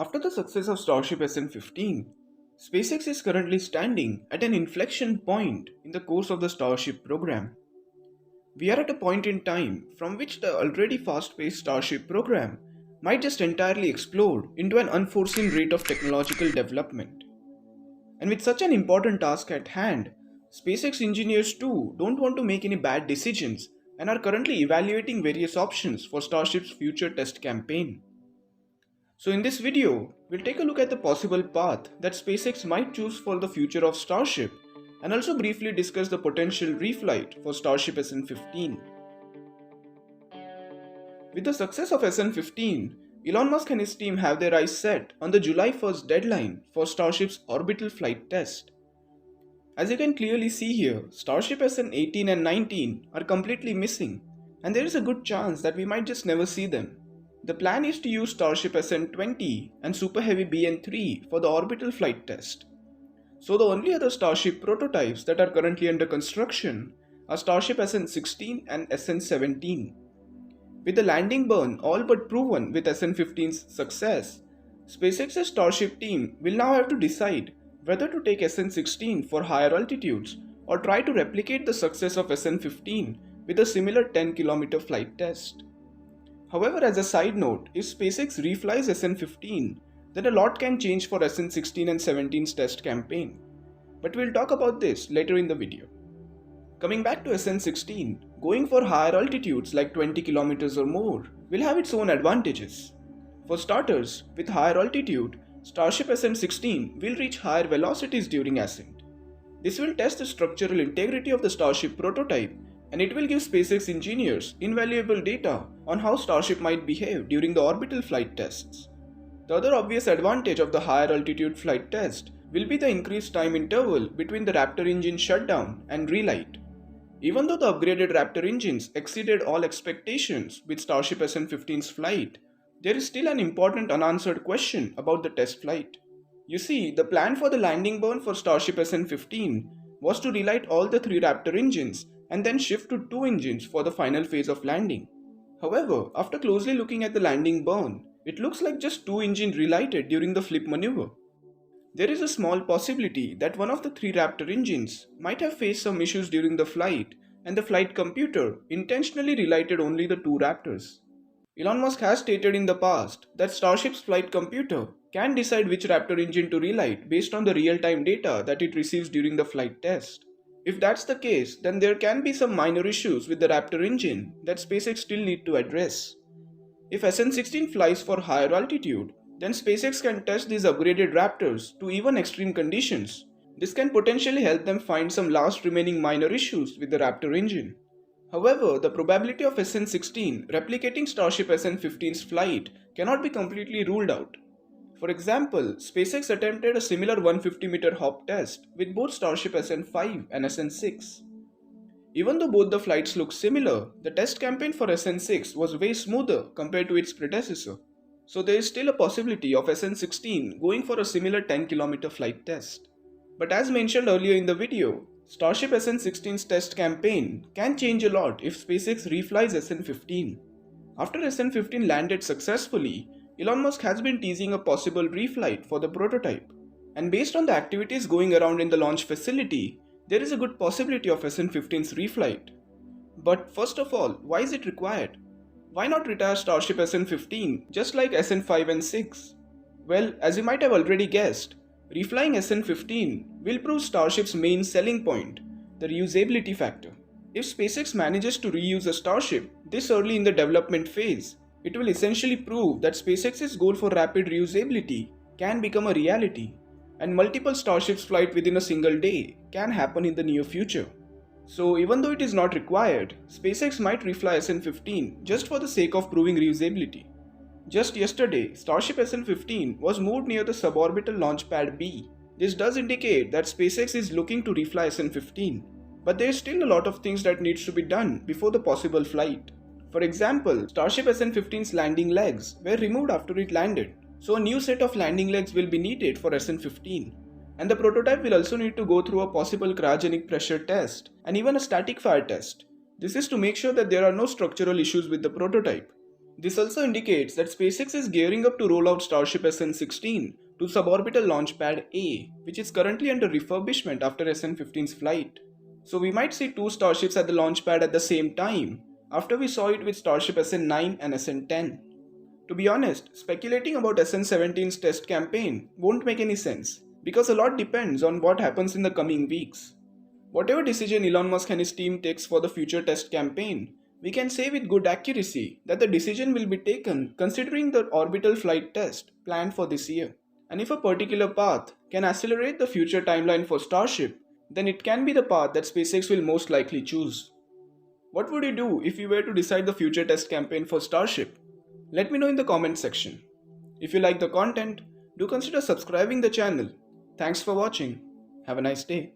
After the success of Starship SN15, SpaceX is currently standing at an inflection point in the course of the Starship program. We are at a point in time from which the already fast-paced Starship program might just entirely explode into an unforeseen rate of technological development. And with such an important task at hand, SpaceX engineers too don't want to make any bad decisions and are currently evaluating various options for Starship's future test campaign. So in this video, we'll take a look at the possible path that SpaceX might choose for the future of Starship and also briefly discuss the potential reflight for Starship SN15. With the success of SN15, Elon Musk and his team have their eyes set on the July 1st deadline for Starship's orbital flight test. As you can clearly see here, Starship SN18 and 19 are completely missing, and there is a good chance that we might just never see them. The plan is to use Starship SN20 and Super Heavy BN3 for the orbital flight test. So the only other Starship prototypes that are currently under construction are Starship SN16 and SN17. With the landing burn all but proven with SN15's success, SpaceX's Starship team will now have to decide whether to take SN16 for higher altitudes or try to replicate the success of SN15 with a similar 10-kilometer flight test. However, as a side note, if SpaceX reflies SN15, then a lot can change for SN16 and 17's test campaign. But we'll talk about this later in the video. Coming back to SN16, going for higher altitudes like 20 kilometers or more will have its own advantages. For starters, with higher altitude, Starship SN16 will reach higher velocities during ascent. This will test the structural integrity of the Starship prototype, and it will give SpaceX engineers invaluable data on how Starship might behave during the orbital flight tests. The other obvious advantage of the higher altitude flight test will be the increased time interval between the Raptor engine shutdown and relight. Even though the upgraded Raptor engines exceeded all expectations with Starship SN15's flight, there is still an important unanswered question about the test flight. You see, the plan for the landing burn for Starship SN15 was to relight all the 3 Raptor engines and then shift to 2 engines for the final phase of landing. However, after closely looking at the landing burn, it looks like just 2 engines relighted during the flip maneuver. There is a small possibility that one of the 3 Raptor engines might have faced some issues during the flight and the flight computer intentionally relighted only the 2 Raptors. Elon Musk has stated in the past that Starship's flight computer can decide which Raptor engine to relight based on the real-time data that it receives during the flight test. If that's the case, then there can be some minor issues with the Raptor engine that SpaceX still need to address. If SN16 flies for higher altitude, then SpaceX can test these upgraded Raptors to even extreme conditions. This can potentially help them find some last remaining minor issues with the Raptor engine. However, the probability of SN16 replicating Starship SN15's flight cannot be completely ruled out. For example, SpaceX attempted a similar 150-meter hop test with both Starship SN5 and SN6. Even though both the flights look similar, the test campaign for SN6 was way smoother compared to its predecessor. So there is still a possibility of SN16 going for a similar 10-kilometer flight test. But as mentioned earlier in the video, Starship SN16's test campaign can change a lot if SpaceX reflies SN15. After SN15 landed successfully, Elon Musk has been teasing a possible reflight for the prototype. And based on the activities going around in the launch facility, there is a good possibility of SN15's reflight. But first of all, why is it required? Why not retire Starship SN15 just like SN5 and 6? Well, as you might have already guessed, reflying SN15 will prove Starship's main selling point, the reusability factor. If SpaceX manages to reuse a Starship this early in the development phase, it will essentially prove that SpaceX's goal for rapid reusability can become a reality, and multiple Starships flight within a single day can happen in the near future. So even though it is not required, SpaceX might refly SN15 just for the sake of proving reusability. Just yesterday, Starship SN15 was moved near the suborbital launch pad B. This does indicate that SpaceX is looking to refly SN15, but there is still a lot of things that needs to be done before the possible flight. For example, Starship SN15's landing legs were removed after it landed, so a new set of landing legs will be needed for SN15. And the prototype will also need to go through a possible cryogenic pressure test and even a static fire test. This is to make sure that there are no structural issues with the prototype. This also indicates that SpaceX is gearing up to roll out Starship SN16 to suborbital launch pad A, which is currently under refurbishment after SN15's flight. So we might see two Starships at the launch pad at the same time, after we saw it with Starship SN9 and SN10. To be honest, speculating about SN17's test campaign won't make any sense, because a lot depends on what happens in the coming weeks. Whatever decision Elon Musk and his team takes for the future test campaign, we can say with good accuracy that the decision will be taken considering the orbital flight test planned for this year. And if a particular path can accelerate the future timeline for Starship, then it can be the path that SpaceX will most likely choose. What would you do if you were to decide the future test campaign for Starship? Let me know in the comment section. If you like the content, do consider subscribing the channel. Thanks for watching. Have a nice day.